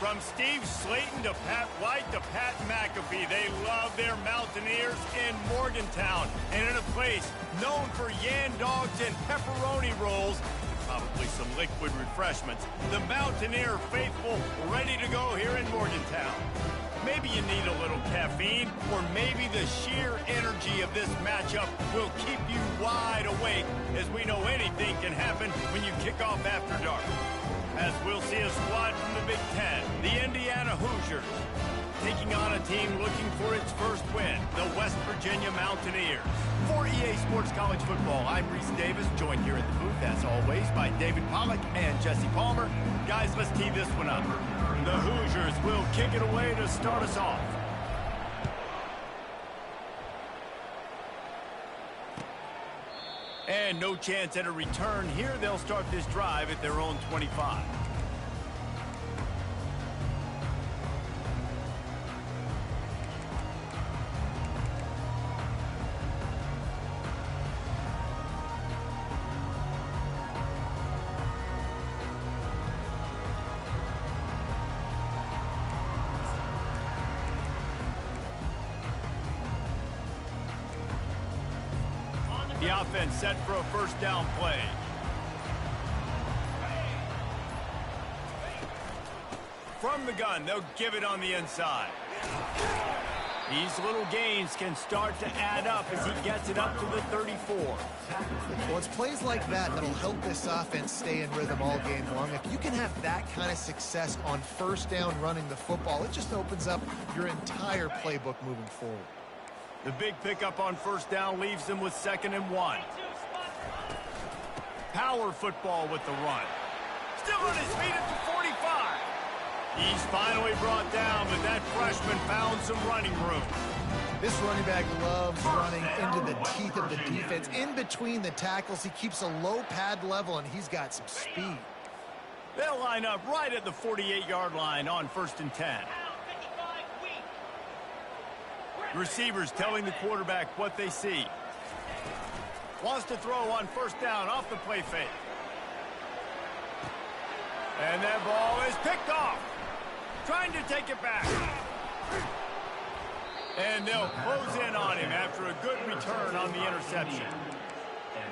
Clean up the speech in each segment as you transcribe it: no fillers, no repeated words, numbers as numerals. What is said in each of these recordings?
From Steve Slayton to Pat White to Pat McAfee, they love their Mountaineers in Morgantown. And in a place known for Yan Dogs and pepperoni rolls, probably some liquid refreshments, the Mountaineer faithful ready to go here in Morgantown. Maybe you need a little caffeine, or maybe the sheer energy of this matchup will keep you wide awake, as we know anything can happen when you kick off after dark. As we'll see a squad from the Big Ten, the Indiana Hoosiers, taking on a team looking for its first win, the West Virginia Mountaineers. For EA Sports College Football, I'm Reese Davis, joined here at the booth, as always, by David Pollack and Jesse Palmer. Guys, let's tee this one up. The Hoosiers will kick it away to start us off. And no chance at a return here. They'll start this drive at their own 25. The offense set for a first down play. From the gun, they'll give it on the inside. These little gains can start to add up as he gets it up to the 34. Well, it's plays like that that'll help this offense stay in rhythm all game long. If you can have that kind of success on first down running the football, it just opens up your entire playbook moving forward. The big pickup on first down leaves them with 2nd and 1. Power football with the run. Still on his feet at the 45. He's finally brought down, but that freshman found some running room. This running back loves running into the teeth of the defense. In between the tackles, he keeps a low pad level, and he's got some speed. They'll line up right at the 48-yard line on 1st and 10. Receivers telling the quarterback what they see. Wants to throw on first down off the play fake. And that ball is picked off. Trying to take it back. And they'll close in on him after a good return on the interception.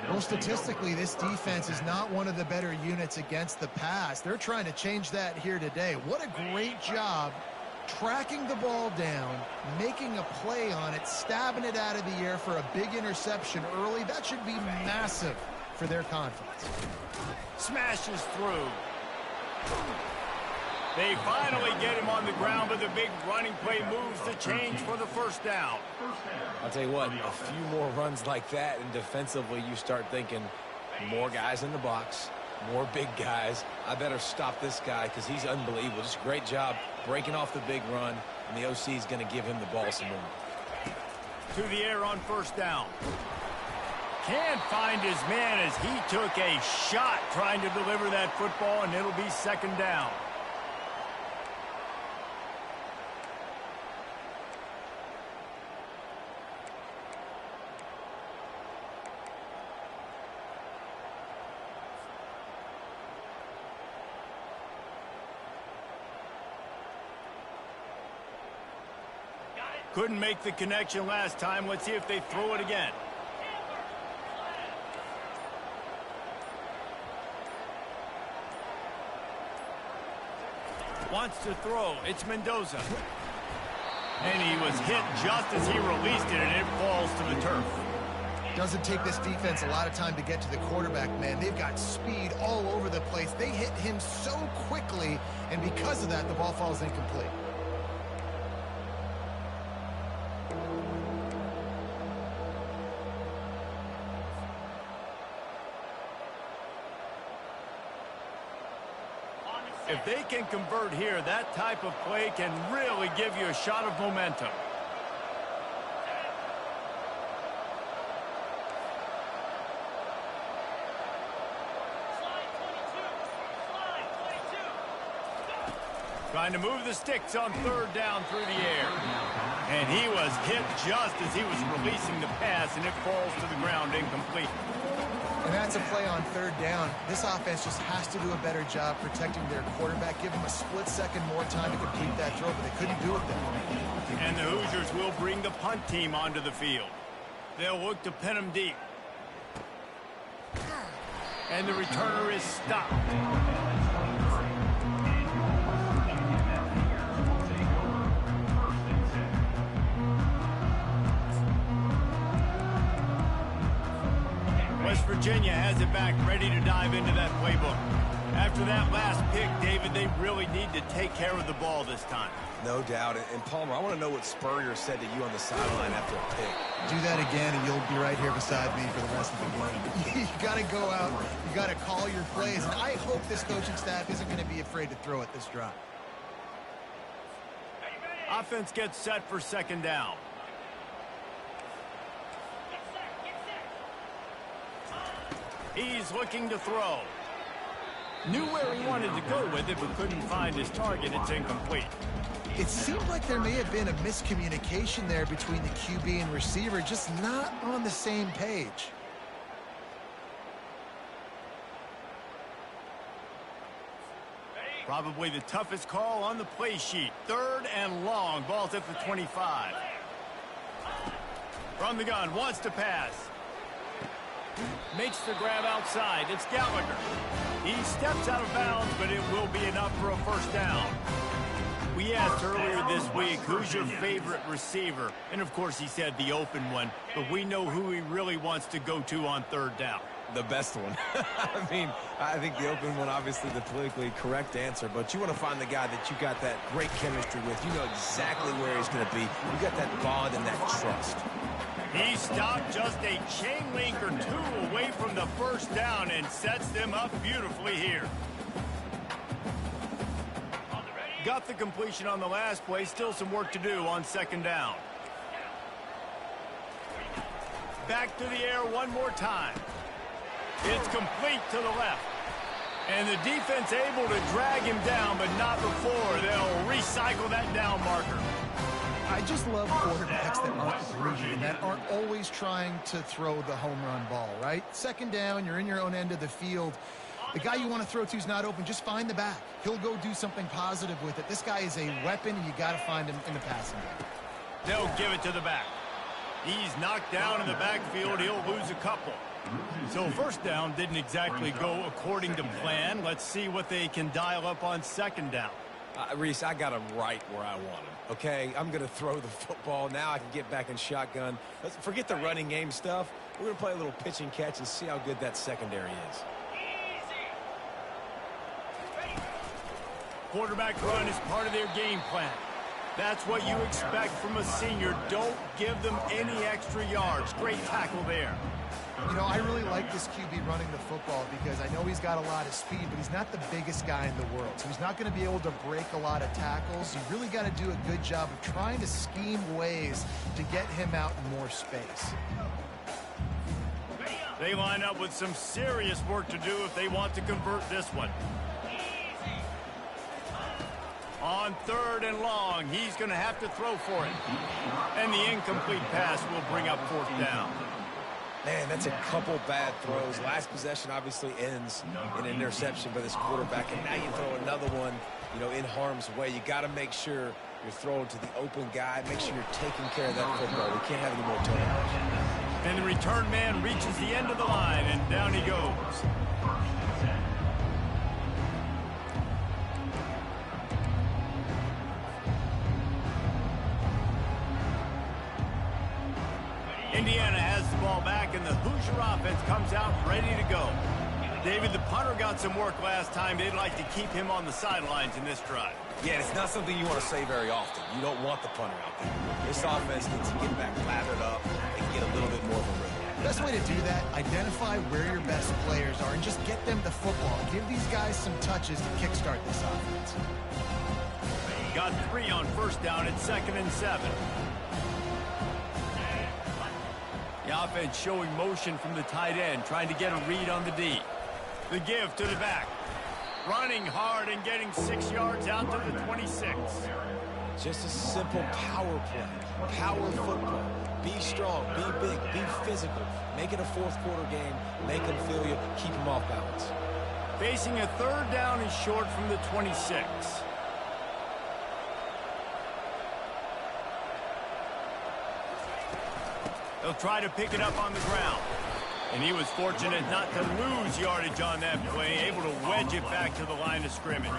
Well, statistically, this defense is not one of the better units against the pass. They're trying to change that here today. What a great job tracking the ball down, making a play on it, stabbing it out of the air for a big interception early. That should be massive for their confidence. Smashes through. They finally get him on the ground, but the big running play moves the change for the first down. I'll tell you what, a few more runs like that, and defensively you start thinking more guys in the box, more big guys. I better stop this guy because he's unbelievable. Just a great job breaking off the big run, and the OC is going to give him the ball some more. To the air on first down. Can't find his man as he took a shot trying to deliver that football, and it'll be 2nd down. Couldn't make the connection last time. Let's see if they throw it again. Wants to throw. It's Mendoza. And he was hit just as he released it, and it falls to the turf. Doesn't take this defense a lot of time to get to the quarterback, man. They've got speed all over the place. They hit him so quickly, and because of that, the ball falls incomplete. If they can convert here, that type of play can really give you a shot of momentum. Trying to move the sticks on 3rd down through the air. And he was hit just as he was releasing the pass, and it falls to the ground incomplete. And that's a play on third down. This offense just has to do a better job protecting their quarterback, give him a split second more time to complete that throw, but they couldn't do it there. And the Hoosiers will bring the punt team onto the field. They'll look to pin them deep. And the returner is stopped. West Virginia has it back, ready to dive into that playbook. After that last pick, David, they really need to take care of the ball this time. No doubt. And Palmer, I want to know what Spurrier said to you on the sideline after a pick. Do that again, and you'll be right here beside me for the rest of the game. You got to go out. You got to call your plays. And I hope this coaching staff isn't going to be afraid to throw it this drive. Offense gets set for second down. He's looking to throw. Knew where he wanted to go with it, but couldn't find his target. It's incomplete. It seemed like there may have been a miscommunication there between the QB and receiver, just not on the same page. Probably the toughest call on the play sheet. Third and long. Ball's at the 25. From the gun, wants to pass. Makes the grab outside. It's Gallagher. He steps out of bounds, but it will be enough for a first down. We asked earlier this week, who's your favorite receiver? And, of course, he said the open one. But we know who he really wants to go to on third down. The best one. I mean, I think the open one, obviously the politically correct answer, but you want to find the guy that you got that great chemistry with. You know exactly where he's going to be. You got that bond and that trust. He stopped just a chain link or two away from the first down and sets them up beautifully here. Got the completion on the last play. Still some work to do on second down. Back to the air one more time. It's complete to the left. And the defense able to drag him down, but not before they'll recycle that down marker. I just love quarterbacks that aren't greedy and that aren't always trying to throw the home run ball, right? Second down, you're in your own end of the field. The guy you want to throw to is not open. Just find the back. He'll go do something positive with it. This guy is a weapon, and you got to find him in the passing game. They'll give it to the back. He's knocked down in the backfield. He'll lose a couple. So first down didn't exactly go according to plan. Let's see what they can dial up on second down. Reese, I got him right where I want him. Okay, I'm going to throw the football. Now I can get back in shotgun. Let's forget the running game stuff. We're going to play a little pitch and catch and see how good that secondary is. Quarterback run is part of their game plan. That's what you expect from a senior. Don't give them any extra yards. Great tackle there. You know, I really like this QB running the football because I know he's got a lot of speed, but he's not the biggest guy in the world. So he's not going to be able to break a lot of tackles. You really got to do a good job of trying to scheme ways to get him out in more space. They line up with some serious work to do if they want to convert this one. On third and long, he's going to have to throw for it. And the incomplete pass will bring up fourth down. Man, that's a couple bad throws. Last possession obviously ends in an interception by this quarterback, and now you throw another one, you know, in harm's way. You got to make sure you're throwing to the open guy. Make sure you're taking care of that football. We can't have any more turnovers. And the return man reaches the end of the line, and down he goes. Indiana has the ball back, and the Hoosier offense comes out ready to go. David, the punter got some work last time. They'd like to keep him on the sidelines in this drive. Yeah, it's not something you want to say very often. You don't want the punter out there. This offense needs to get back lathered up and get a little bit more of a rhythm. Best way to do that, identify where your best players are and just get them the football. Give these guys some touches to kickstart this offense. Got 3 on first down at 2nd and 7. The offense showing motion from the tight end, trying to get a read on the D. The give to the back. Running hard and getting 6 yards out to the 26. Just a simple power play, power football. Be strong, be big, be physical. Make it a fourth quarter game. Make them feel you. Keep them off balance. Facing a third down and short from the 26. They'll try to pick it up on the ground. And he was fortunate not to lose yardage on that play, able to wedge it back to the line of scrimmage.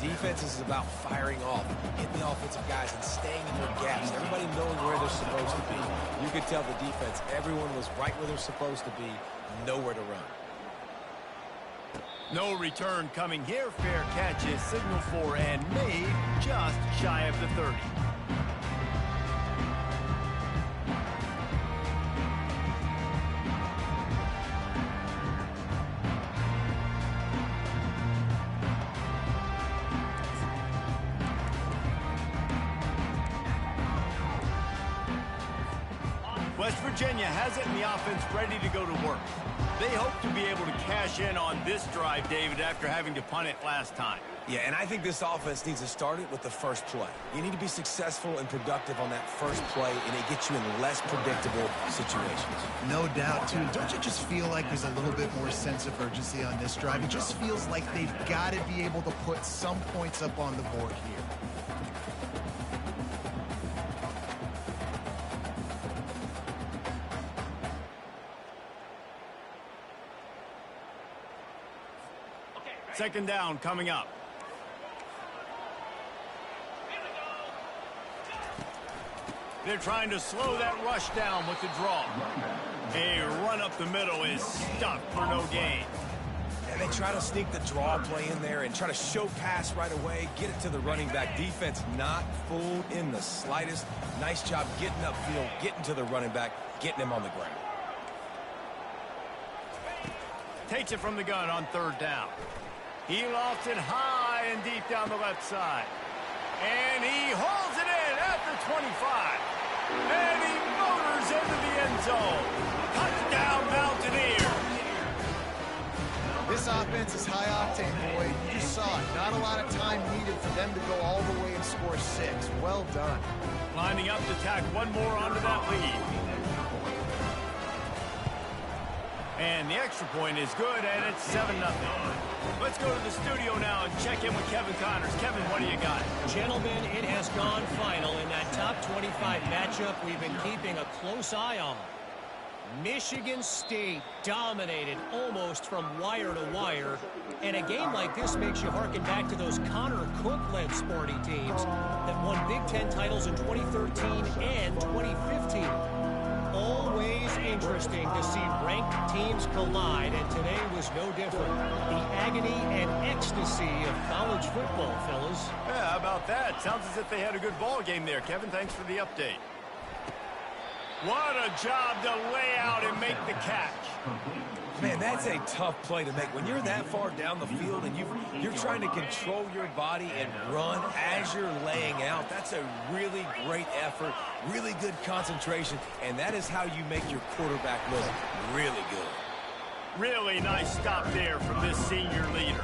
Defense is about firing off, hitting the offensive guys, and staying in their gaps. Everybody knowing where they're supposed to be. You could tell the defense, everyone was right where they're supposed to be, nowhere to run. No return coming here. Fair catch is signaled for and made just shy of the 30. West Virginia has it and the offense ready to go to work. They hope to be able to cash in on this drive, David, after having to punt it last time. Yeah, and I think this offense needs to start it with the first play. You need to be successful and productive on that first play, and it gets you in less predictable situations. No doubt, too. Don't you just feel like there's a little bit more sense of urgency on this drive? It just feels like they've got to be able to put some points up on the board here. Second down coming up. They're trying to slow that rush down with the draw. A run up the middle is stuck for no gain. And they try to sneak the draw play in there and try to show pass right away, get it to the running back. Defense not fooled in the slightest. Nice job getting upfield, getting to the running back, getting him on the ground. Takes it from the gun on third down. He lofts it high and deep down the left side. And he holds it in at the 25. And he motors into the end zone. Touchdown, Mountaineers. This offense is high octane, boy. You just saw it. Not a lot of time needed for them to go all the way and score 6. Well done. Lining up to tack one more onto that lead. And the extra point is good, and it's 7-0. Let's go to the studio now and check in with Kevin Connors. Kevin, what do you got? Gentlemen, it has gone final in that top 25 matchup we've been keeping a close eye on. Michigan State dominated almost from wire to wire. And a game like this makes you harken back to those Connor Cook-led sporty teams that won Big Ten titles in 2013 and 2015. Always interesting to see ranked teams collide, and today was no different. The agony and ecstasy of college football, fellas. Yeah, how about that? Sounds as if they had a good ball game there. Kevin, thanks for the update. What a job to lay out and make the catch. Man, that's a tough play to make. When you're that far down the field and you're trying to control your body and run as you're laying out, that's a really great effort, really good concentration, and that is how you make your quarterback look really good. Really nice stop there from this senior leader.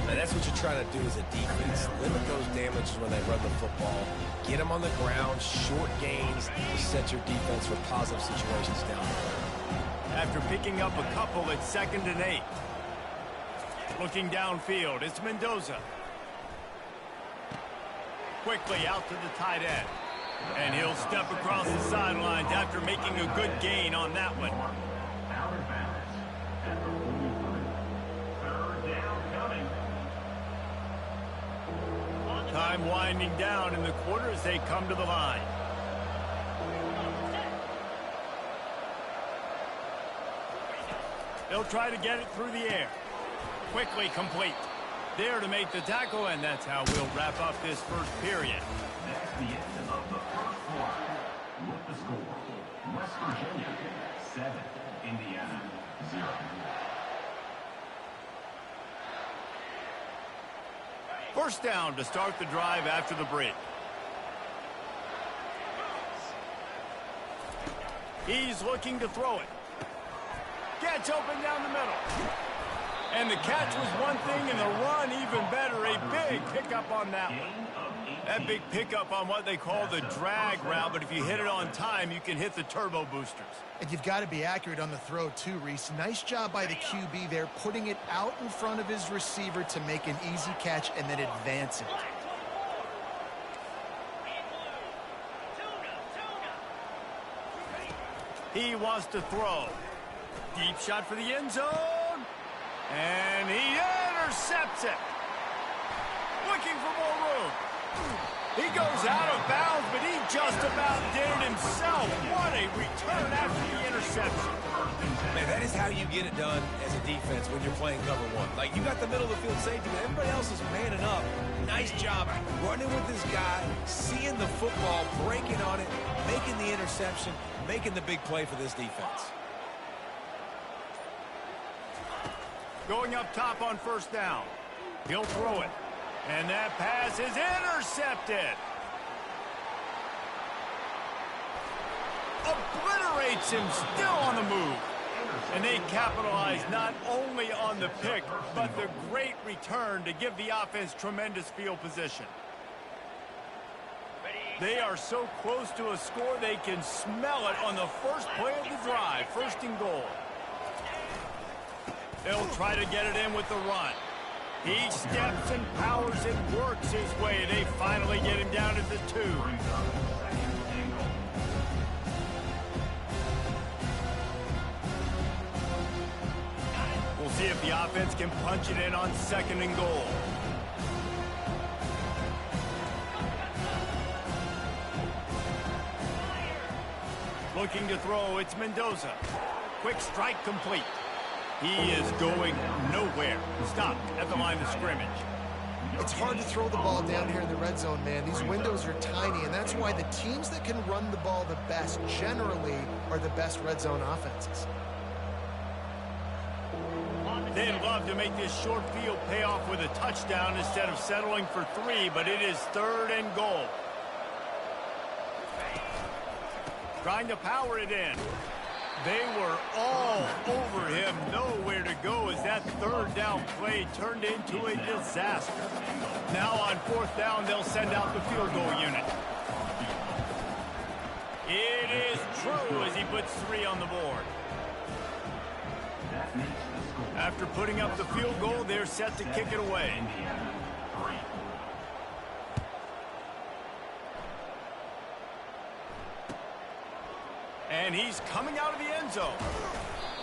And that's what you're trying to do as a defense. Limit those damages when they run the football. Get them on the ground, short gains to set your defense for positive situations down the road. After picking up a couple at 2nd and 8. Looking downfield, it's Mendoza. Quickly out to the tight end. And he'll step across the sidelines after making a good gain on that one. Time winding down in the quarter as they come to the line. They'll try to get it through the air. Quickly complete. There to make the tackle, and that's how we'll wrap up this first period. That's the end of the first quarter. With the score, West Virginia 7, Indiana 0. First down to start the drive after the break. He's looking to throw it. Gets open down the middle. And the catch was one thing, and the run even better. A big pickup on that one. That big pickup on what they call the drag route, but if you hit it on time, you can hit the turbo boosters. And you've got to be accurate on the throw too, Reese. Nice job by the QB there, putting it out in front of his receiver to make an easy catch and then advance it. He wants to throw. Deep shot for the end zone. And he intercepts it. Looking for more room. He goes out of bounds, but he just about did it himself. What a return after the interception. Man, that is how you get it done as a defense when you're playing cover one. Like, you got the middle of the field safety, but everybody else is manning up. Nice job running with this guy, seeing the football, breaking on it, making the interception, making the big play for this defense. Going up top on first down. He'll throw it. And that pass is intercepted. Obliterates him, still on the move. And they capitalize not only on the pick, but the great return to give the offense tremendous field position. They are so close to a score, they can smell it on the first play of the drive. First and goal. They'll try to get it in with the run. He steps and powers and works his way. They finally get him down to the 2. We'll see if the offense can punch it in on second and goal. Looking to throw, it's Mendoza. Quick strike complete. He is going nowhere. Stopped at the line of scrimmage. It's hard to throw the ball down here in the red zone, man. These windows are tiny, and that's why the teams that can run the ball the best generally are the best red zone offenses. They'd love to make this short field pay off with a touchdown instead of settling for 3, but it is third and goal. Trying to power it in. They were all over him, nowhere to go as that third down play turned into a disaster. Now on fourth down, they'll send out the field goal unit. It is true as he puts 3 on the board. After putting up the field goal, they're set to kick it away. And he's coming out of the end zone.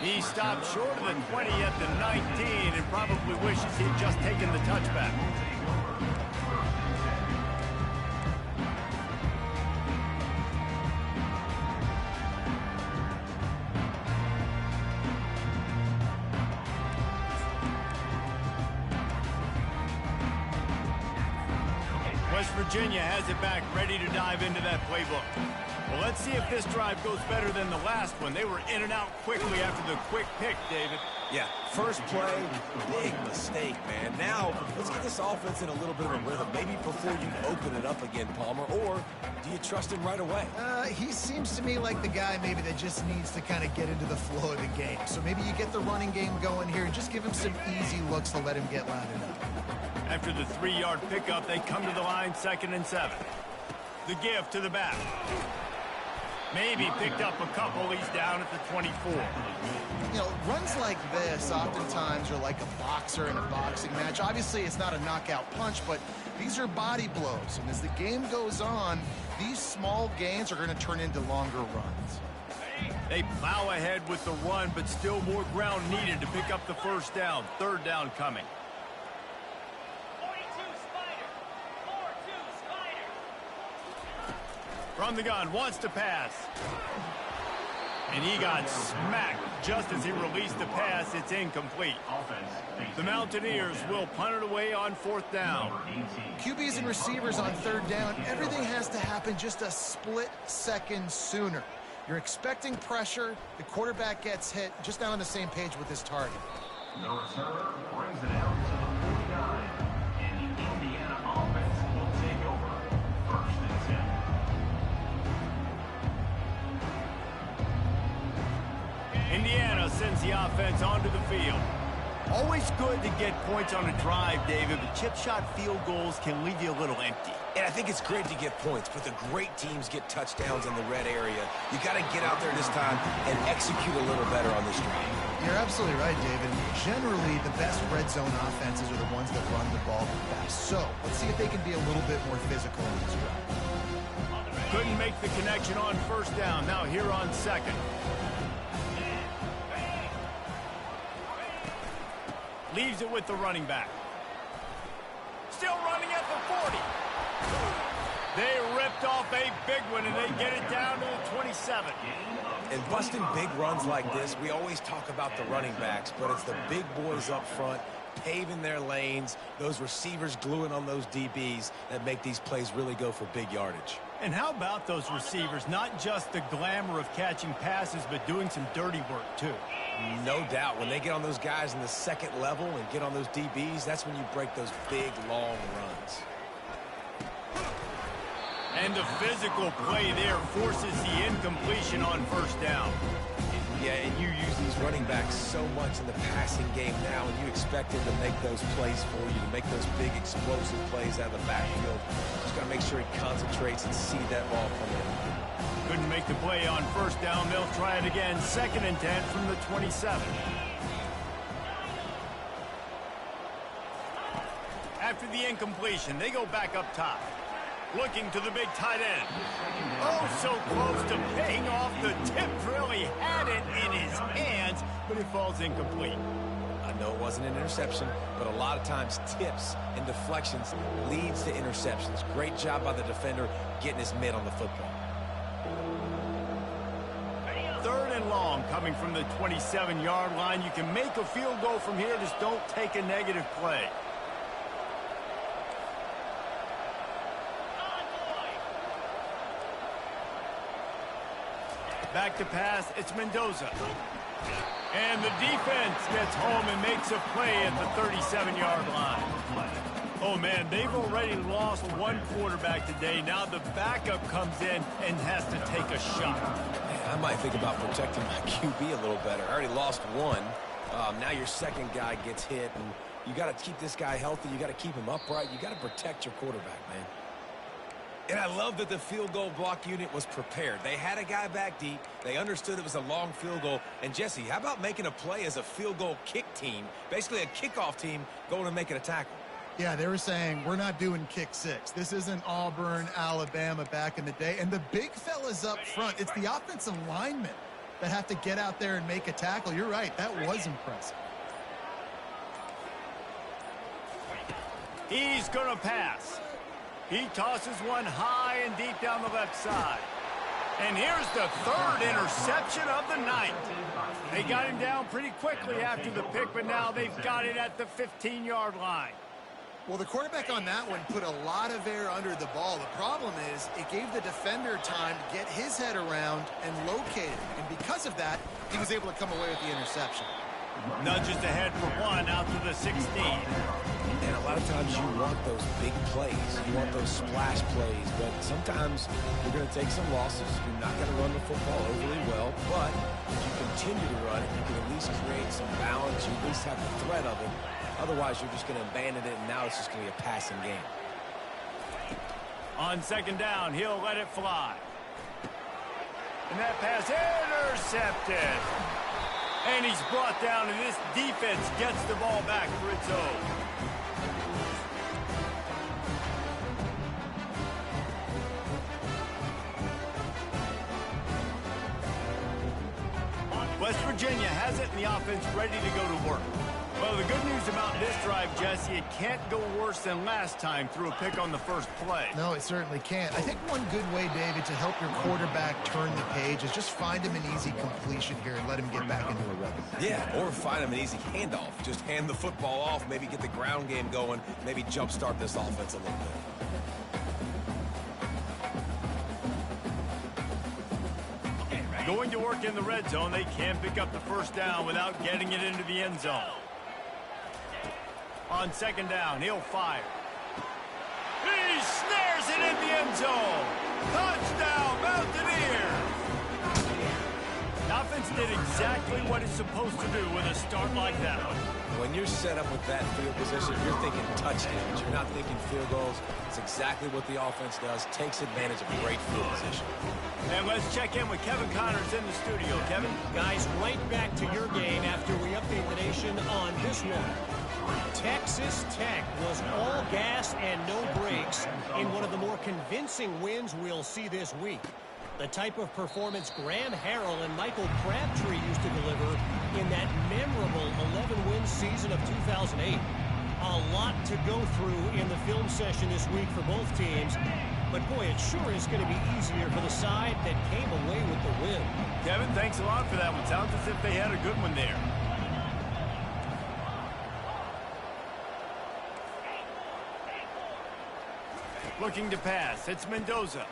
He stopped short of the 20 at the 19 and probably wishes he'd just taken the touchback. West Virginia has it back, ready to dive into that playbook. Well, let's see if this drive goes better than the last one. They were in and out quickly after the quick pick, David. Yeah, first play, big mistake, man. Now, let's get this offense in a little bit of a rhythm. Maybe before you open it up again, Palmer, or do you trust him right away? He seems to me like the guy maybe that just needs to kind of get into the flow of the game. So maybe you get the running game going here and just give him some easy looks to let him get loaded up. After the 3-yard pickup, they come to the line, 2nd and 7. The give to the back. Maybe picked up a couple. He's down at the 24. You know, runs like this oftentimes are like a boxer in a boxing match. Obviously, it's not a knockout punch, but these are body blows. And as the game goes on, these small gains are going to turn into longer runs. They plow ahead with the run, but still more ground needed to pick up the first down. 3rd down coming. From the gun, wants to pass. And he got smacked just as he released the pass. It's incomplete. The Mountaineers will punt it away on 4th down. QBs and receivers on 3rd down, everything has to happen just a split second sooner. You're expecting pressure, the quarterback gets hit, just not on the same page with his target. The returner brings it out to the 49, and the Indiana offense will take over 1st and 10. Indiana sends the offense onto the field. Always good to get points on a drive, David, but chip shot field goals can leave you a little empty. And I think it's great to get points, but the great teams get touchdowns in the red area. You got to get out there this time and execute a little better on this drive. You're absolutely right, David. Generally, the best red zone offenses are the ones that run the ball the best. So let's see if they can be a little bit more physical on this drive. Couldn't make the connection on first down. Now here on second. Leaves it with the running back. Still running at the 40. They ripped off a big one, and they get it down to the 27. And busting big runs like this, we always talk about the running backs, but it's the big boys up front paving their lanes, those receivers gluing on those DBs that make these plays really go for big yardage. And how about those receivers? Not just the glamour of catching passes, but doing some dirty work, too. No doubt. When they get on those guys in the second level and get on those DBs, that's when you break those big, long runs. And the physical play there forces the incompletion on first down. Yeah, and you use these running backs so much in the passing game now, and you expect them to make those plays for you, to make those big explosive plays out of the backfield. Just got to make sure he concentrates and see that ball come in. Couldn't make the play on first down. They'll try it again. 2nd and 10 from the 27. After the incompletion, they go back up top. Looking to the big tight end. Oh, so close to paying off the tip drill. He had it in his hands, but it falls incomplete. I know it wasn't an interception, but a lot of times tips and deflections leads to interceptions. Great job by the defender getting his mitt on the football. 3rd and long coming from the 27-yard line. You can make a field goal from here. Just don't take a negative play. Back to pass, it's Mendoza. And the defense gets home and makes a play at the 37-yard line. Oh, man, they've already lost one quarterback today. Now the backup comes in and has to take a shot. Man, I might think about protecting my QB a little better. I already lost one. Now your second guy gets hit, and you got to keep this guy healthy. You got to keep him upright. You got to protect your quarterback, man. And I love that the field goal block unit was prepared. They had a guy back deep. They understood it was a long field goal. And, Jesse, how about making a play as a field goal kick team, basically a kickoff team going and making a tackle? Yeah, they were saying, we're not doing kick six. This isn't Auburn, Alabama back in the day. And the big fellas up front, it's the offensive linemen that have to get out there and make a tackle. You're right, that was impressive. He's going to pass. He tosses one high and deep down the left side. And here's the 3rd interception of the night. They got him down pretty quickly after the pick, but now they've got it at the 15-yard line. Well, the quarterback on that one put a lot of air under the ball. The problem is it gave the defender time to get his head around and locate it. And because of that, he was able to come away with the interception. Nudges ahead for one out to the 16. And a lot of times you want those big plays. You want those splash plays. But sometimes you're going to take some losses. You're not going to run the football overly well. But if you continue to run it, you can at least create some balance. You at least have the threat of it. Otherwise, you're just going to abandon it, and now it's just going to be a passing game. On 2nd down, he'll let it fly. And that pass intercepted. And he's brought down, and this defense gets the ball back for its own. West Virginia has it, and the offense ready to go to work. Well, the good news about this drive, Jesse, it can't go worse than last time through a pick on the first play. No, it certainly can't. I think one good way, David, to help your quarterback turn the page is just find him an easy completion here and let him get back into a rhythm. Yeah, or find him an easy handoff. Just hand the football off, maybe get the ground game going, maybe jumpstart this offense a little bit. Going to work in the red zone, they can't pick up the first down without getting it into the end zone. On 2nd down, he'll fire. He snares it in the end zone. Touchdown, Mountaineers. Not offense did exactly what it's supposed to do with a start like that one. When you're set up with that field position, you're thinking touchdowns. You're not thinking field goals. It's exactly what the offense does. Takes advantage of great field position. And let's check in with Kevin Connors in the studio. Kevin? Guys, right back to your game after we update the nation on this one. Texas Tech was all gas and no brakes in one of the more convincing wins we'll see this week. The type of performance Graham Harrell and Michael Crabtree used to deliver in that memorable 11-win season of 2008. A lot to go through in the film session this week for both teams. But boy, it sure is going to be easier for the side that came away with the win. Kevin, thanks a lot for that one. Sounds as if they had a good one there. Looking to pass. It's Mendoza.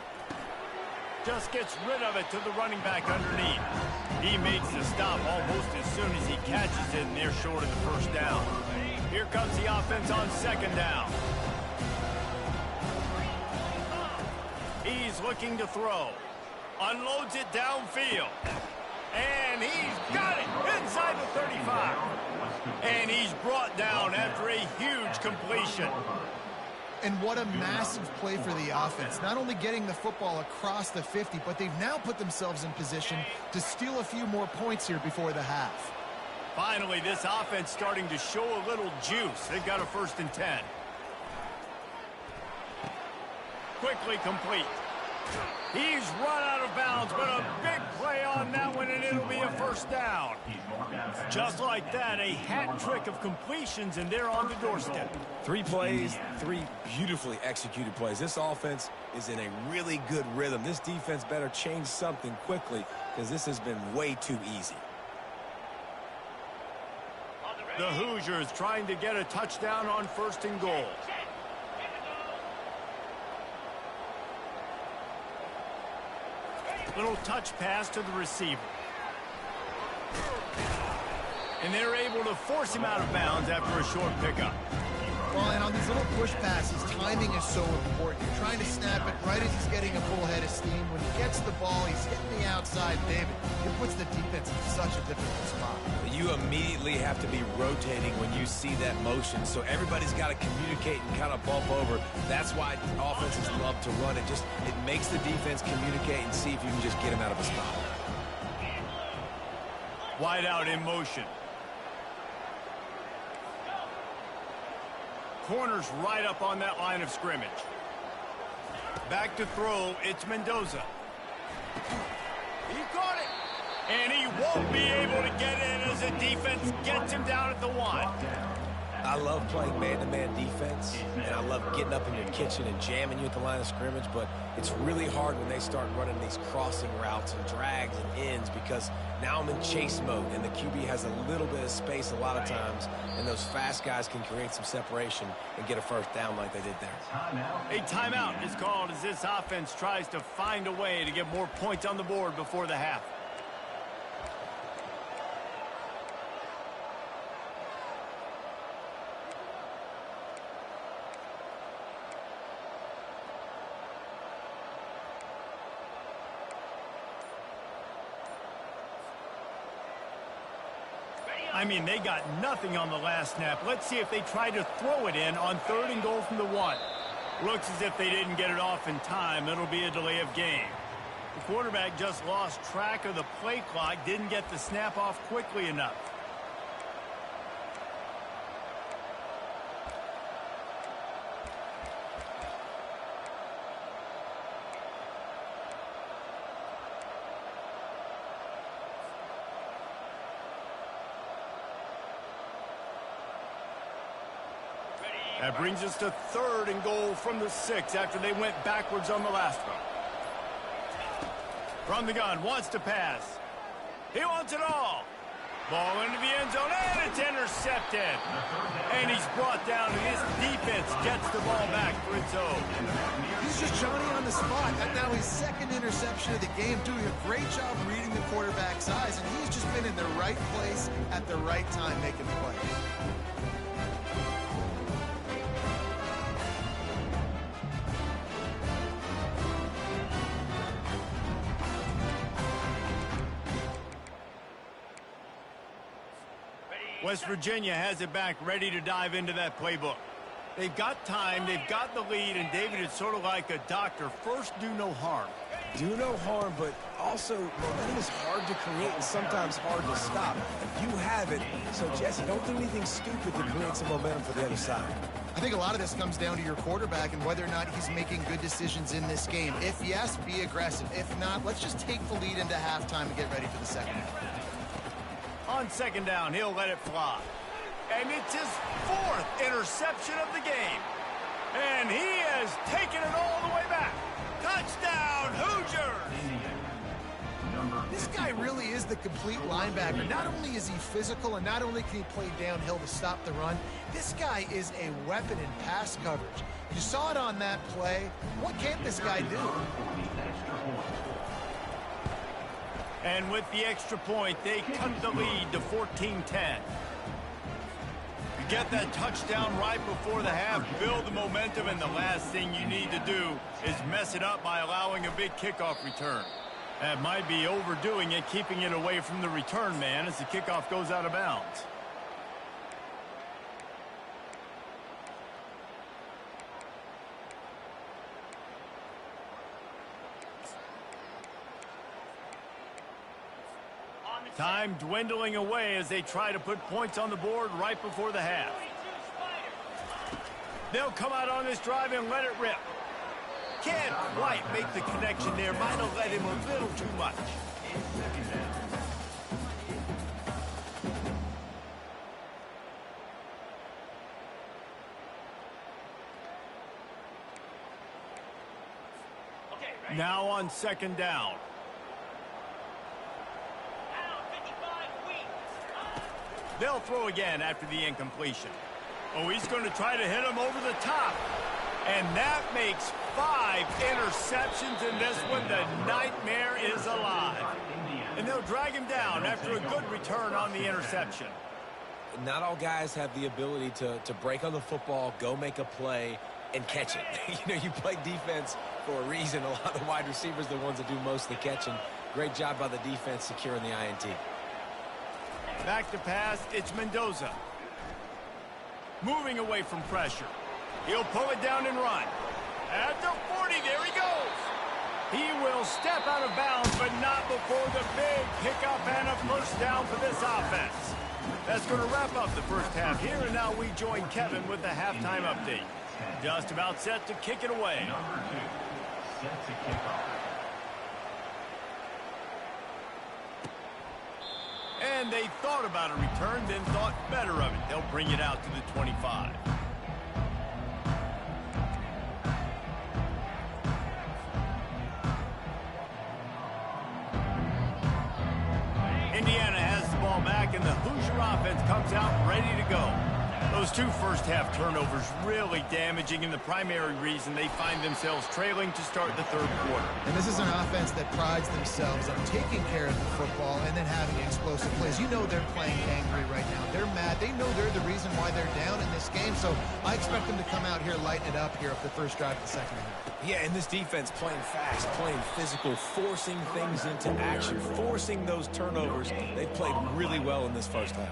Just gets rid of it to the running back underneath. He makes the stop almost as soon as he catches it, and they're short of the first down. Here comes the offense on second down. He's looking to throw. Unloads it downfield. And he's got it inside the 35. And he's brought down after a huge completion. And what a massive play for the offense. Not only getting the football across the 50, but they've now put themselves in position to steal a few more points here before the half. Finally, this offense starting to show a little juice. They've got a 1st and 10. Quickly complete. He's run out of bounds, but a big play on that one, and it'll be a first down. Just like that, a hat trick of completions, and they're on the doorstep. 3 plays, 3 beautifully executed plays. This offense is in a really good rhythm. This defense better change something quickly because this has been way too easy. The Hoosiers trying to get a touchdown on 1st and goal. Little touch pass to the receiver. And they're able to force him out of bounds after a short pickup. Well, and on these little push passes, timing is so important. You're trying to snap it right as he's getting a full head of steam. When he gets the ball, he's hitting the outside pivot. It puts the defense in such a difficult spot. You immediately have to be rotating when you see that motion, so everybody's got to communicate and kind of bump over. That's why offenses love to run it. It makes the defense communicate and see if you can just get him out of a spot. Wide out in motion. Corners right up on that line of scrimmage. Back to throw, it's Mendoza. He caught it. And he won't be able to get in as the defense gets him down at the 1. I love playing man-to-man defense, and I love getting up in your kitchen and jamming you at the line of scrimmage, but it's really hard when they start running these crossing routes and drags and ends because now I'm in chase mode, and the QB has a little bit of space a lot of times, and those fast guys can create some separation and get a first down like they did there. A timeout is called as this offense tries to find a way to get more points on the board before the half. I mean, they got nothing on the last snap. Let's see if they try to throw it in on 3rd and goal from the 1. Looks as if they didn't get it off in time. It'll be a delay of game. The quarterback just lost track of the play clock, didn't get the snap off quickly enough. That brings us to 3rd and goal from the 6 after they went backwards on the last one. From the gun, wants to pass. He wants it all. Ball into the end zone, and it's intercepted. And he's brought down, and his defense gets the ball back for its own. He's just Johnny on the spot. That's now his 2nd interception of the game, doing a great job reading the quarterback's eyes, and he's just been in the right place at the right time making plays. West Virginia has it back, ready to dive into that playbook. They've got time, they've got the lead, and David, it's sort of like a doctor. First, do no harm. Do no harm, but also momentum is hard to create and sometimes hard to stop. You have it, so Jesse, don't do anything stupid to create some momentum for the other side. I think a lot of this comes down to your quarterback and whether or not he's making good decisions in this game. If yes, be aggressive. If not, let's just take the lead into halftime and get ready for the second half. On second down, he'll let it fly. And it's his 4th interception of the game. And he has taken it all the way back. Touchdown, Hoosiers! This guy really is the complete linebacker. Not only is he physical and not only can he play downhill to stop the run, this guy is a weapon in pass coverage. You saw it on that play. What can't this guy do? And with the extra point, they cut the lead to 14-10. You get that touchdown right before the half, build the momentum, and the last thing you need to do is mess it up by allowing a big kickoff return. That might be overdoing it, keeping it away from the return man as the kickoff goes out of bounds. Time dwindling away as they try to put points on the board right before the half. They'll come out on this drive and let it rip. Can't quite make the connection there. Might have let him a little too much. Now on second down. They'll throw again after the incompletion. Oh, he's going to try to hit him over the top. And that makes 5 interceptions in this one. The nightmare is alive. And they'll drag him down after a good return on the interception. Not all guys have the ability to break on the football, go make a play, and catch it. You know, you play defense for a reason. A lot of the wide receivers are the ones that do most of the catching. Great job by the defense securing the INT. Back to pass, it's Mendoza. Moving away from pressure. He'll pull it down and run. At the 40, there he goes. He will step out of bounds, but not before the big pickup and a first down for this offense. That's going to wrap up the first half here, and now we join Kevin with the halftime update. Just about set to kick it away. Number 2, set to kick off. And they thought about a return, then thought better of it. They'll bring it out to the 25. Indiana has the ball back, and the Hoosier offense comes out ready to go. Those 2 first-half turnovers really damaging, and the primary reason they find themselves trailing to start the third quarter. And this is an offense that prides themselves on taking care of the football and then having explosive plays. You know they're playing angry right now. They're mad. They know they're the reason why they're down in this game, so I expect them to come out here, lighten it up here for the first drive of the second half. Yeah, and this defense playing fast, playing physical, forcing things into action, forcing those turnovers. They've played really well in this first half.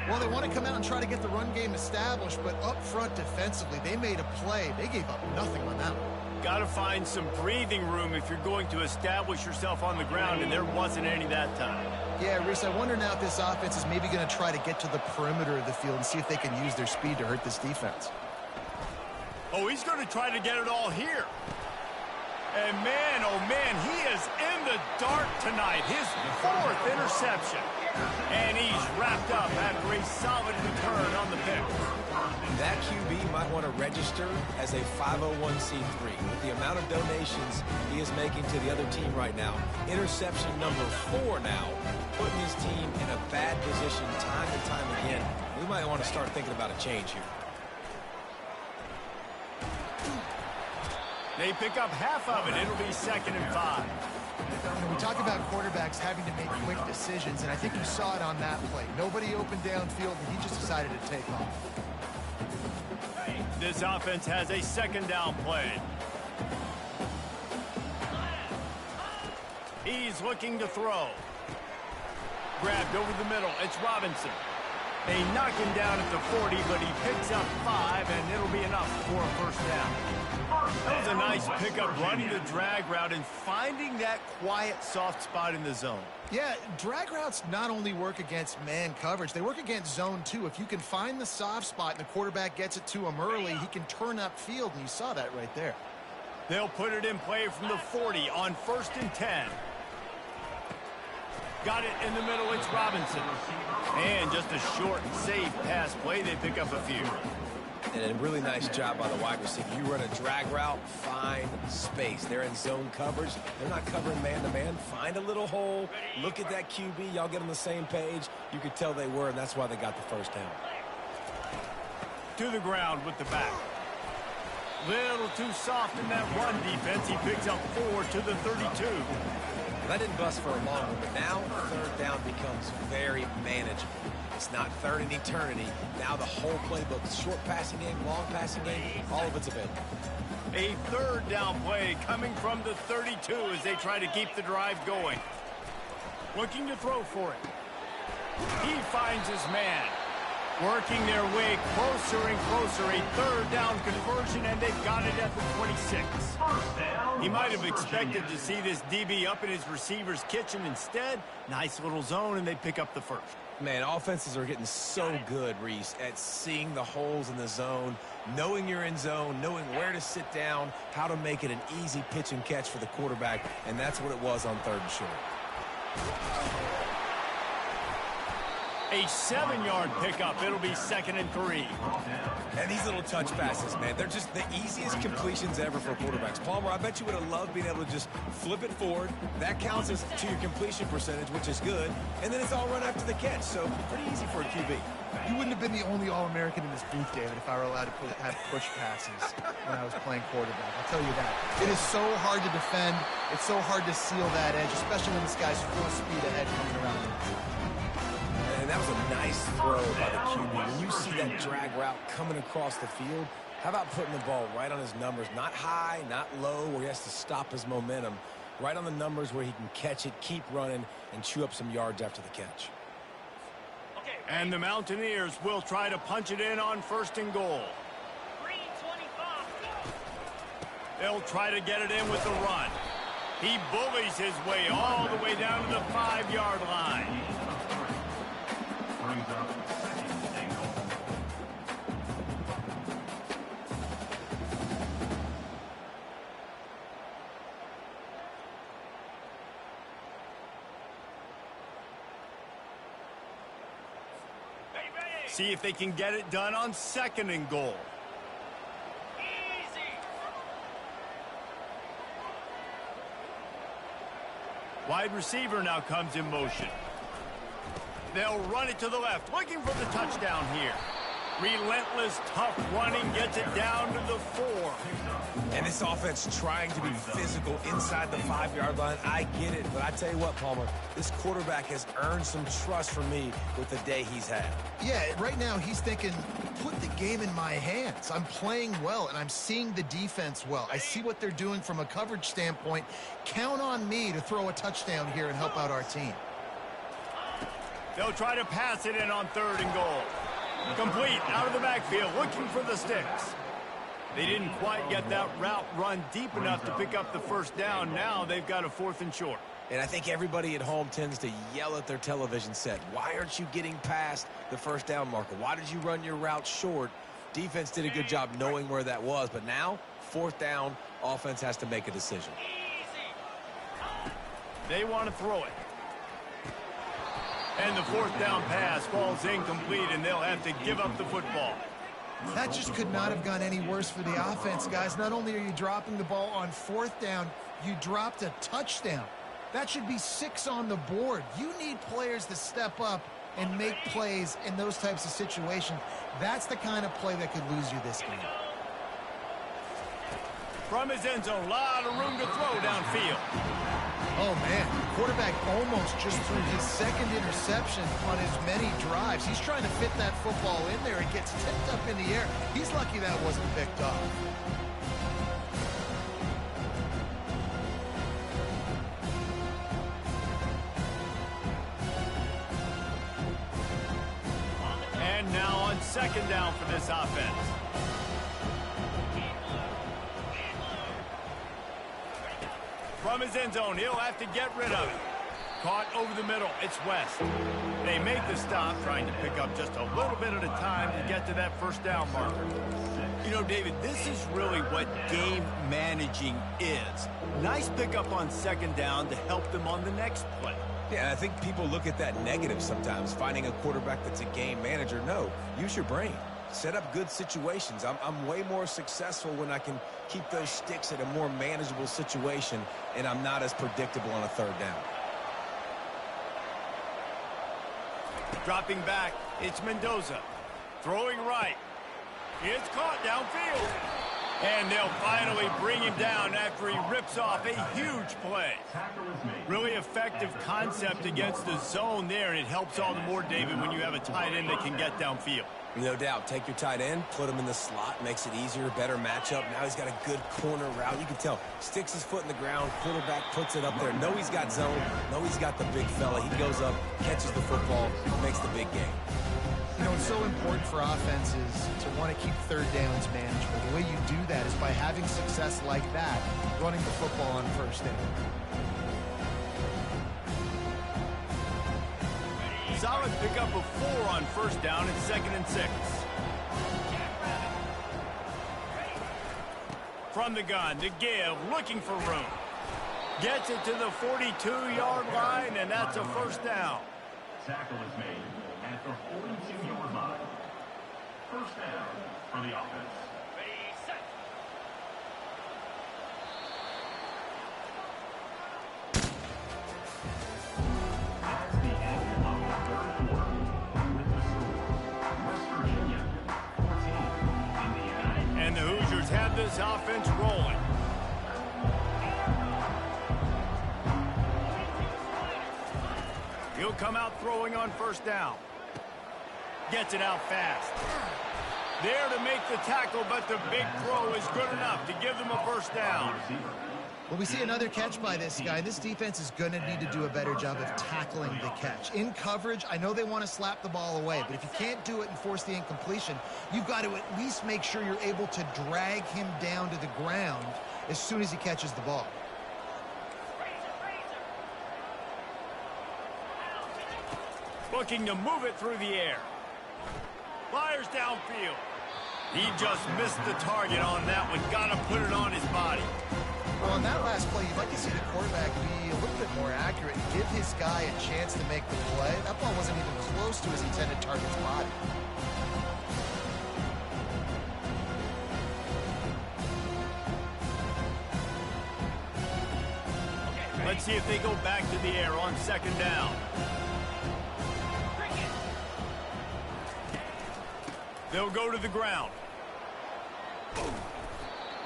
Well, they want to come out and try to get the run game established, but up front defensively, they made a play. They gave up nothing on that one. Got to find some breathing room if you're going to establish yourself on the ground, and there wasn't any that time. Yeah, Reese, I wonder now if this offense is maybe going to try to get to the perimeter of the field and see if they can use their speed to hurt this defense. Oh, he's going to try to get it all here. And man, oh man, he is in the dark tonight. His 4th interception. And he's wrapped up after a solid return on the pick. That QB might want to register as a 501c3. With the amount of donations he is making to the other team right now, interception number 4 now, putting his team in a bad position time and time again. We might want to start thinking about a change here. They pick up half of it. It'll be 2nd and 5. You know, we talk about quarterbacks having to make quick decisions, and I think you saw it on that play. Nobody opened downfield, and he just decided to take off. This offense has a 2nd down play. He's looking to throw. Grabbed over the middle. It's Robinson. They knock him down at the 40, but he picks up 5, and it'll be enough for a first down. That was a nice pickup, running the drag route and finding that quiet, soft spot in the zone. Yeah, drag routes not only work against man coverage, they work against zone too. If you can find the soft spot and the quarterback gets it to him early, he can turn upfield, and you saw that right there. They'll put it in play from the 40 on 1st and 10. Got it in the middle, it's Robinson. And just a short and safe pass play, they pick up a few. And a really nice job by the wide receiver. You run a drag route, find space. They're in zone coverage. They're not covering man-to-man. Find a little hole. Look at that QB. Y'all get on the same page. You could tell they were, and that's why they got the first down. To the ground with the back. Little too soft in that run defense. He picks up 4 to the 32. That didn't bust for a long one, but now third down becomes very manageable. It's not third in eternity. Now the whole playbook, short passing game, long passing game, all of it's available. A third down play coming from the 32 as they try to keep the drive going. Looking to throw for it. He finds his man. Working their way closer and closer. A third down conversion, and they've got it at the 26. He might have expected to see this DB up in his receiver's kitchen. Instead, nice little zone, and they pick up the first. Man, offenses are getting so good, Reese, at seeing the holes in the zone, knowing you're in zone, knowing where to sit down, how to make it an easy pitch and catch for the quarterback, and that's what it was on 3rd and short. A 7-yard pickup. It'll be 2nd and 3. And these little touch passes, man, they're just the easiest completions ever for quarterbacks. Palmer, I bet you would have loved being able to just flip it forward. That counts as to your completion percentage, which is good. And then it's all run after the catch, so pretty easy for a QB. You wouldn't have been the only All-American in this booth, David, if I were allowed to have push passes when I was playing quarterback. I'll tell you that. It is so hard to defend. It's so hard to seal that edge, especially when this guy's full speed ahead coming around the inside. And that was a nice throw by the QB. When you see that drag route coming across the field, how about putting the ball right on his numbers? Not high, not low, where he has to stop his momentum. Right on the numbers where he can catch it, keep running, and chew up some yards after the catch. And the Mountaineers will try to punch it in on 1st and goal. They'll try to get it in with the run. He bullies his way all the way down to the 5-yard line. Brings up 2nd and goal. See if they can get it done on 2nd and goal. Wide receiver now comes in motion. They'll run it to the left, looking for the touchdown here. Relentless, tough running, gets it down to the 4. And this offense trying to be physical inside the 5-yard line. I get it, but I tell you what, Palmer, this quarterback has earned some trust from me with the day he's had. Yeah, right now he's thinking, put the game in my hands. I'm playing well, and I'm seeing the defense well. I see what they're doing from a coverage standpoint. Count on me to throw a touchdown here and help out our team. They'll try to pass it in on 3rd and goal. Complete out of the backfield, looking for the sticks. They didn't quite get that route run deep enough to pick up the first down. Now they've got a 4th and short. And I think everybody at home tends to yell at their television set. Why aren't you getting past the first down marker? Why did you run your route short? Defense did a good job knowing where that was. But now, 4th down, offense has to make a decision. They want to throw it. And the 4th down pass falls incomplete, and they'll have to give up the football. That just could not have gone any worse for the offense, guys. Not only are you dropping the ball on 4th down, you dropped a touchdown. That should be 6 on the board. You need players to step up and make plays in those types of situations. That's the kind of play that could lose you this game. From his end zone, a lot of room to throw downfield. Oh, man. Quarterback almost just threw his 2nd interception on as many drives. He's trying to fit that football in there. It gets tipped up in the air. He's lucky that wasn't picked off. second down for this offense. From his end zone, he'll have to get rid of it. Caught over the middle. It's West. They make the stop, trying to pick up just a little bit at a time to get to that first down marker. You know, David, this is really what game managing is. Nice pickup on second down to help them on the next play. Yeah, I think people look at that negative sometimes, finding a quarterback that's a game manager. No, use your brain. Set up good situations. I'm way more successful when I can keep those sticks at a more manageable situation, and I'm not as predictable on a third down. Dropping back, it's Mendoza. Throwing right. It's caught downfield. And they'll finally bring him down after he rips off a huge play. Really effective concept against the zone there, and it helps all the more, David, when you have a tight end that can get downfield. No doubt. Take your tight end, put him in the slot, makes it easier, better matchup. Now he's got a good corner route. You can tell. Sticks his foot in the ground, quarterback puts it up there. Know he's got zone, know he's got the big fella. He goes up, catches the football, makes the big game. You know, it's so important for offenses to want to keep third downs manageable. The way you do that is by having success like that, running the football on first down. Solid pickup of 4 on first down and 2nd and 6. From the gun to give, looking for room. Gets it to the 42-yard line, and that's a first down. Tackle is made at the 42-yard line. First down for the offense. That's the end of the third quarter. With the score, West Virginia 14, Indiana. And the Hoosiers have this offense rolling. He'll come out throwing on first down. Gets it out fast. There to make the tackle, but the big throw is good enough to give them a first down. Well, we see another catch by this guy. This defense is going to need to do a better job of tackling the catch. In coverage, I know they want to slap the ball away, but if you can't do it and force the incompletion, you've got to at least make sure you're able to drag him down to the ground as soon as he catches the ball. Looking to move it through the air. Fires downfield. He just missed the target on that one. Got to put it on his body. Well, on that last play, you'd like to see the quarterback be a little bit more accurate and give his guy a chance to make the play. That ball wasn't even close to his intended target's body. Let's see if they go back to the air on second down. They'll go to the ground.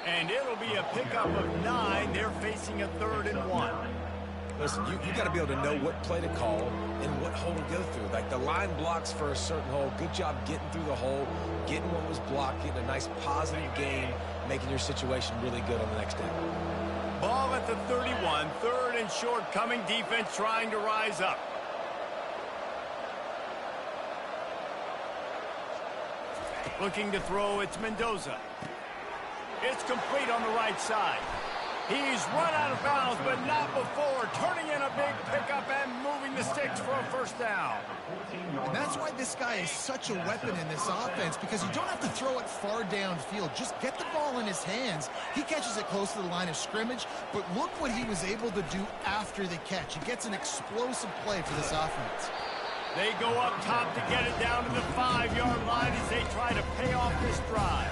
And it'll be a pickup of 9. They're facing a 3rd and 1. Listen, you got to be able to know what play to call and what hole to go through. Like the line blocks for a certain hole. Good job getting through the hole, getting what was blocked, getting a nice positive gain, making your situation really good on the next down. Ball at the 31. 3rd and short coming. Defense trying to rise up. Looking to throw, it's Mendoza. It's complete on the right side. He's run out of bounds, but not before. Turning in a big pickup and moving the sticks for a first down. And that's why this guy is such a weapon in this offense, because you don't have to throw it far downfield. Just get the ball in his hands. He catches it close to the line of scrimmage, but look what he was able to do after the catch. He gets an explosive play for this offense. They go up top to get it down to the 5-yard line as they try to pay off this drive.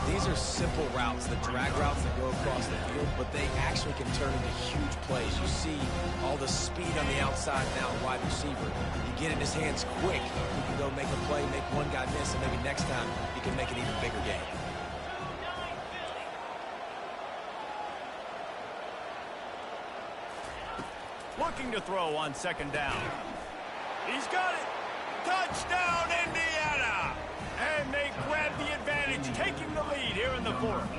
These are simple routes, the drag routes that go across the field, but they actually can turn into huge plays. You see all the speed on the outside now, wide receiver. You get in his hands quick, he can go make a play, make one guy miss, and maybe next time he can make an even bigger game. Looking to throw on second down. He's got it. Touchdown, Indiana! And they grab the advantage, taking the lead here in the 4th.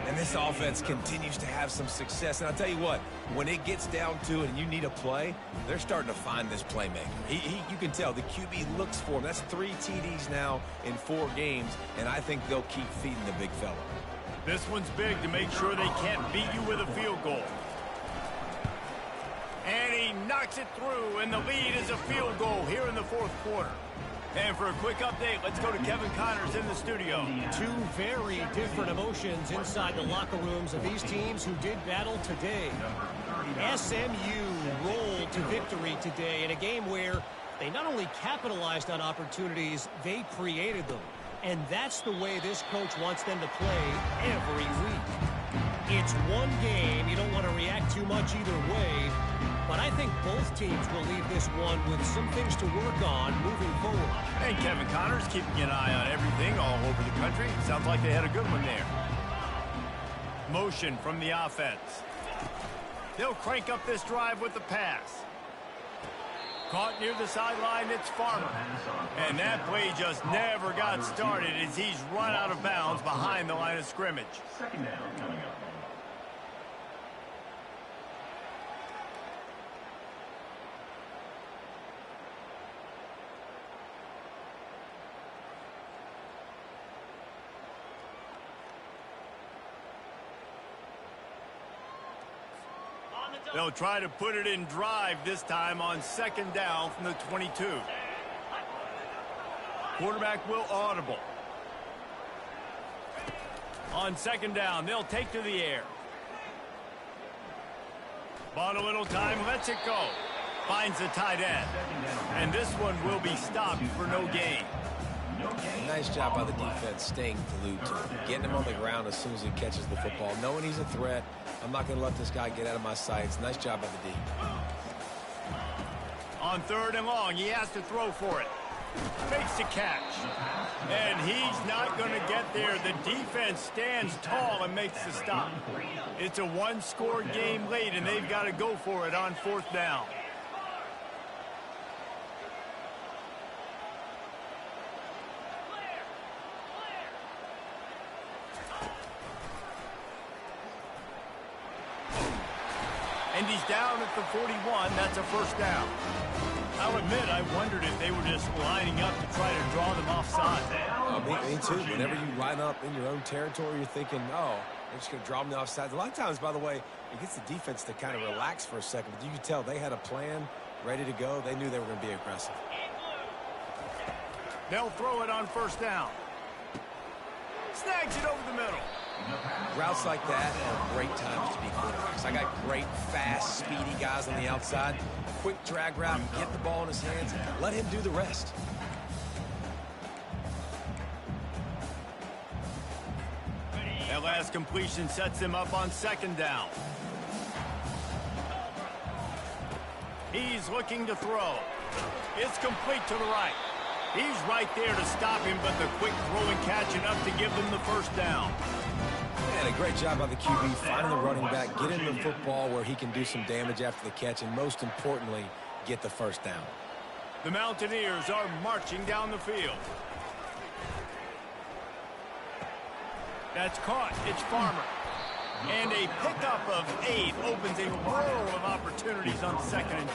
And This offense continues to have some success. And I'll tell you what, when it gets down to it and you need a play, they're starting to find this playmaker. You can tell the QB looks for him. That's 3 TDs now in 4 games, and I think they'll keep feeding the big fella. This one's big to make sure they can't beat you with a field goal. And he knocks it through, and the lead is a field goal here in the 4th quarter. And for a quick update, let's go to Kevin Connors in the studio. 2 very different emotions inside the locker rooms of these teams who did battle today. SMU rolled to victory today in a game where they not only capitalized on opportunities, they created them. And that's the way this coach wants them to play every week. It's one game. You don't want to react too much either way. But I think both teams will leave this one with some things to work on moving forward. And Kevin Connors keeping an eye on everything all over the country. Sounds like they had a good one there. Motion from the offense. They'll crank up this drive with the pass. Caught near the sideline, it's Farmer. And that play just never got started as he's run out of bounds behind the line of scrimmage. Second down coming up. They'll try to put it in drive this time on 2nd down from the 22. Quarterback will audible. On 2nd down, they'll take to the air. Bought a little time, lets it go. Finds the tight end. And this one will be stopped for no gain. Nice job by the defense staying glued to him, getting him on the ground as soon as he catches the football, knowing he's a threat. I'm not going to let this guy get out of my sights. Nice job by the D. On 3rd and long, he has to throw for it. Makes the catch. And he's not going to get there. The defense stands tall and makes the stop. It's a 1-score game late, and they've got to go for it on 4th down. And he's down at the 41. That's a 1st down. I'll admit, I wondered if they were just lining up to try to draw them offside. Me too. Whenever you line up in your own territory, you're thinking, oh, they're just going to draw them offside. A lot of times, by the way, it gets the defense to kind of relax for a second. But you can tell they had a plan ready to go. They knew they were going to be aggressive. They'll throw it on 1st down. Snags it over the middle. Routes like that are great times to be quarterbacks. I got great, fast, speedy guys on the outside. Quick drag route, get the ball in his hands, let him do the rest. That last completion sets him up on 2nd down. He's looking to throw. It's complete to the right. He's right there to stop him, but the quick throw and catch enough to give them the 1st down. And a great job by the QB finding the running back, getting the football where he can do some damage after the catch, and most importantly, get the 1st down. The Mountaineers are marching down the field. That's caught. It's Farmer. And a pickup of 8 opens a world of opportunities on 2nd and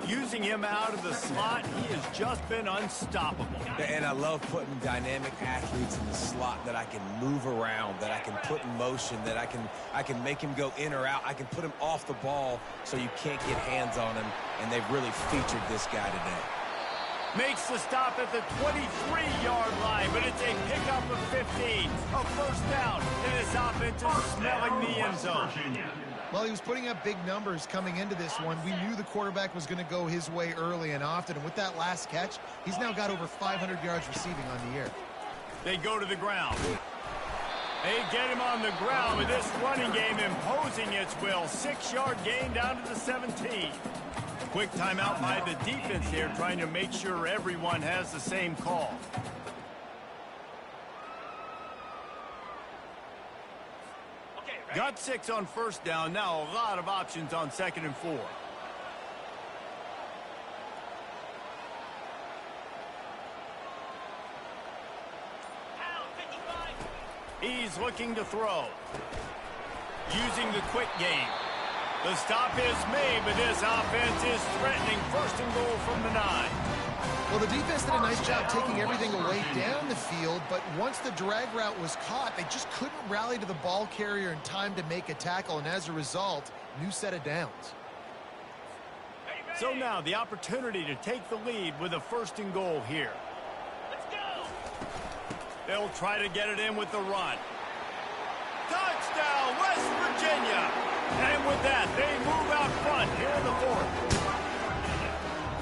2. Using him out of the slot, he has just been unstoppable. And I love putting dynamic athletes in the slot that I can move around, that I can put in motion, that I can make him go in or out. I can put him off the ball so you can't get hands on him, and they've really featured this guy today. Makes the stop at the 23-yard line, but it's a pickup of 15. A 1st down, and this offense is smelling the end zone. Well, he was putting up big numbers coming into this one. We knew the quarterback was going to go his way early and often, and with that last catch, he's now got over 500 yards receiving on the year. They go to the ground. They get him on the ground with this running game imposing its will. 6-yard gain down to the 17. Quick timeout by the defense here, trying to make sure everyone has the same call. Got 6 on 1st down. Now a lot of options on 2nd and 4. He's looking to throw. Using the quick game. The stop is made, but this offense is threatening. First and goal from the 9. Well, the defense did a nice job taking everything away down the field, but once the drag route was caught, they just couldn't rally to the ball carrier in time to make a tackle, and as a result, new set of downs. So now the opportunity to take the lead with a first and goal here. Let's go. They'll try to get it in with the run. Touchdown, West Virginia! And with that, they move out front here in the 4th.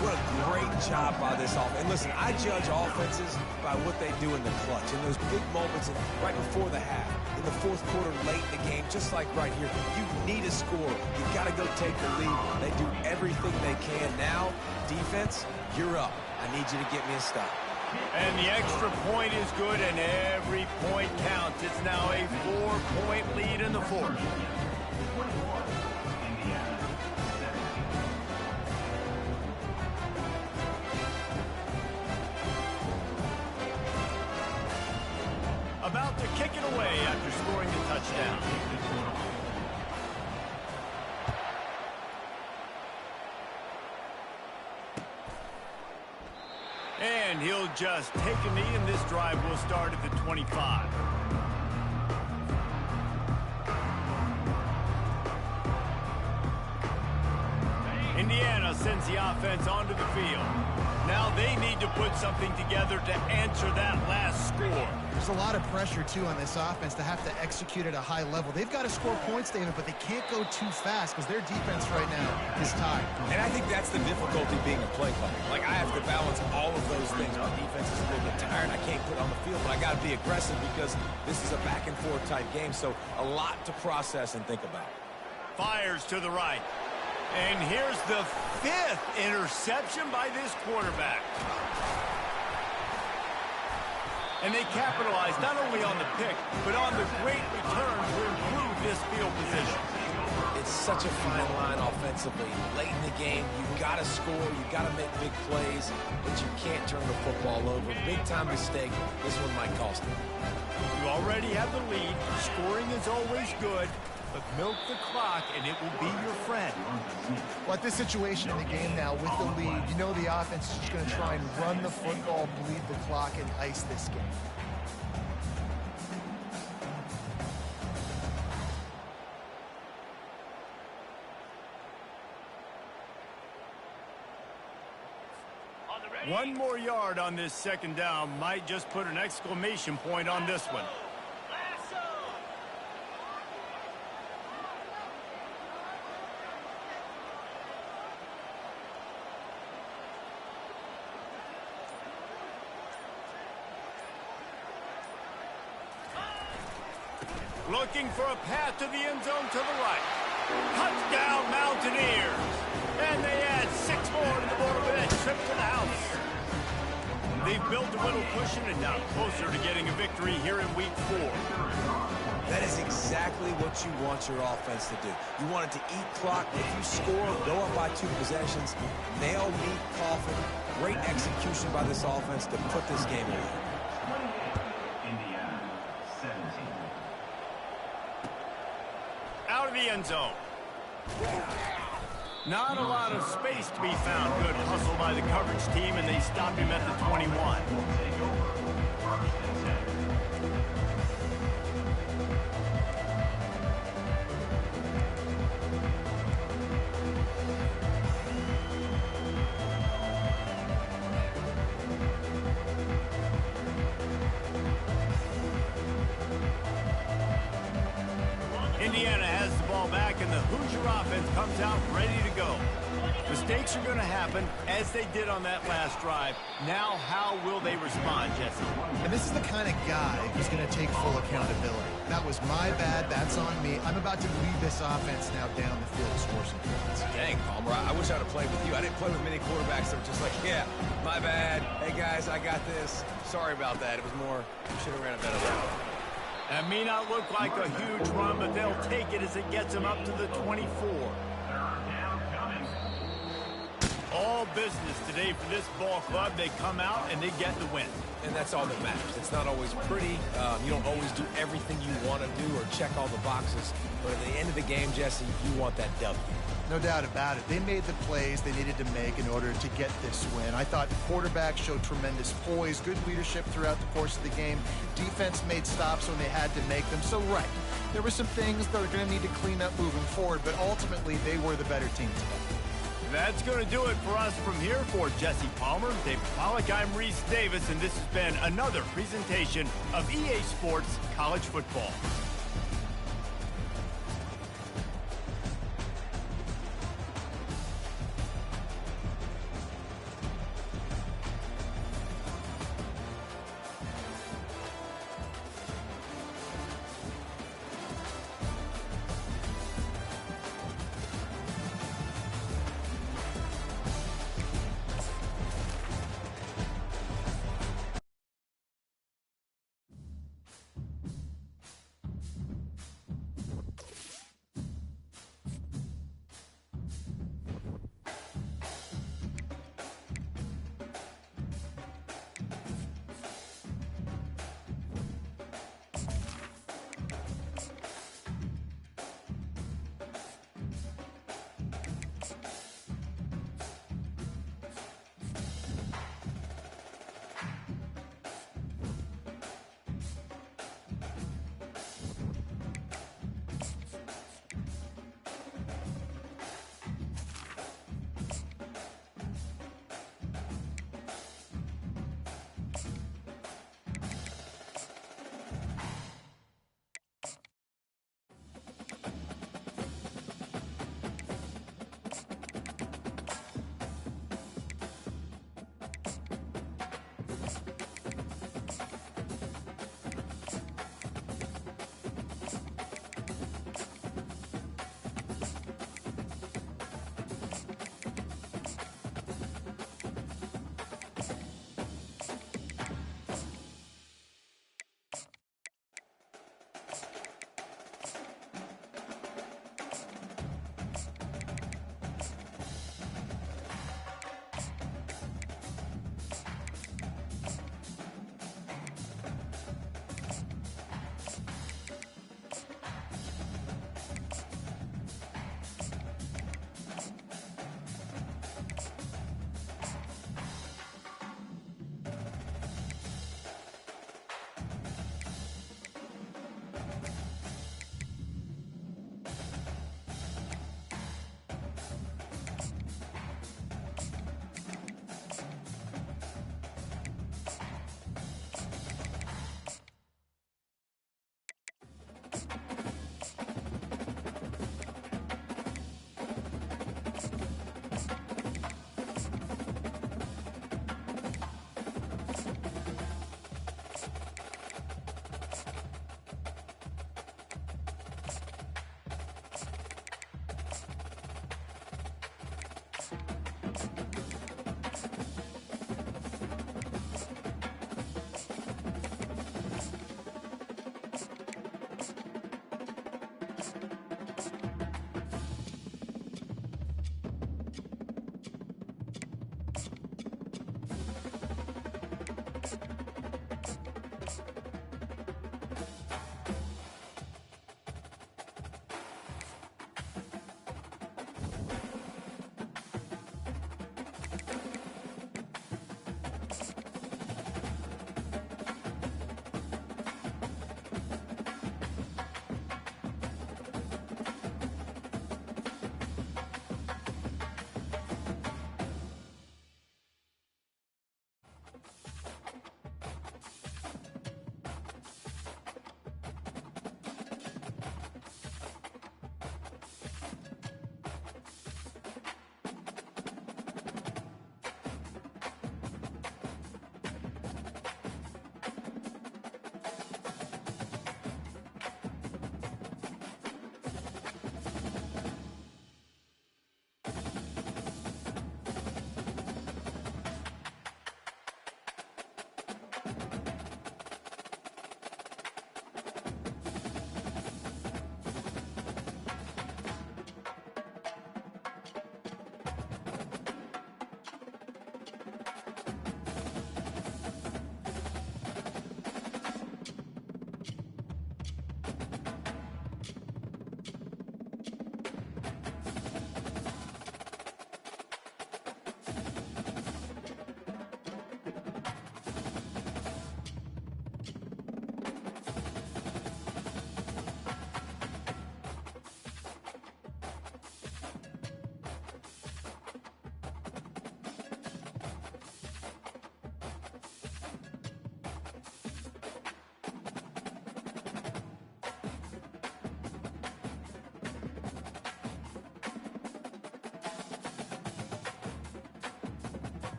What a great job by this offense. And listen, I judge offenses by what they do in the clutch, in those big moments right before the half, in the 4th quarter, late in the game, just like right here. You need a score. You got to go take the lead. They do everything they can. Now, defense, you're up. I need you to get me a stop. And the extra point is good, and every point counts. It's now a 4-point lead in the 4th. About to kick it away after scoring the touchdown. And he'll just take a knee, and this drive will start at the 25. Indiana sends the offense onto the field. Now they need to put something together to answer that last score. There's a lot of pressure, too, on this offense to have to execute at a high level. They've got to score points, David, but they can't go too fast because their defense right now is tied. And I think that's the difficulty being a play caller. Like, I have to balance all of those things. My defense is a little bit tired. I can't put it on the field, but I got to be aggressive because this is a back-and-forth type game, so a lot to process and think about. Fires to the right. And here's the 5th interception by this quarterback. And they capitalize not only on the pick, but on the great return to improve this field position. It's such a fine line offensively. Late in the game, you've got to score, you've got to make big plays, but you can't turn the football over. Big-time mistake. This one might cost them. You already have the lead. Scoring is always good. But milk the clock, and it will be your friend. Well, at this situation in the game now, with the lead, you know the offense is just going to try and run the football, bleed the clock, and ice this game. One more yard on this second down might just put an exclamation point on this one. Looking for a path to the end zone to the right. Touchdown, Mountaineers. And they add 6 more to the board with that trip to the house. They've built a little cushion and now closer to getting a victory here in week 4. That is exactly what you want your offense to do. You want it to eat clock. If you score, go up by 2 possessions, nail, meet, coffin. Great execution by this offense to put this game away. Indiana, 17. Out of the end zone. Not a lot of space to be found. Good hustle by the coverage team, and they stop him at the 21. Indiana has the ball back, and the Hoosier offense comes out ready to go. Mistakes are going to happen, as they did on that last drive. Now, how will they respond, Jesse? And this is the kind of guy who's going to take full accountability. That was my bad. That's on me. I'm about to lead this offense now down the field to score some points. Dang, Palmer, I wish I'd have played with you. I didn't play with many quarterbacks that were just like, yeah, my bad. Hey, guys, I got this. Sorry about that. It was more, should have ran a better route. That may not look like a huge run, but they'll take it as it gets them up to the 24. all business today for this ball club. They come out and they get the win. And that's all that matters. It's not always pretty. You don't always do everything you want to do or check all the boxes. But at the end of the game, Jesse, you want that W. No doubt about it. They made the plays they needed to make in order to get this win. I thought the quarterback showed tremendous poise, good leadership throughout the course of the game. Defense made stops when they had to make them. So, right, there were some things that are going to need to clean up moving forward, but ultimately they were the better team today. That's going to do it for us from here. For Jesse Palmer, David Pollack, I'm Reese Davis, and this has been another presentation of EA Sports College Football.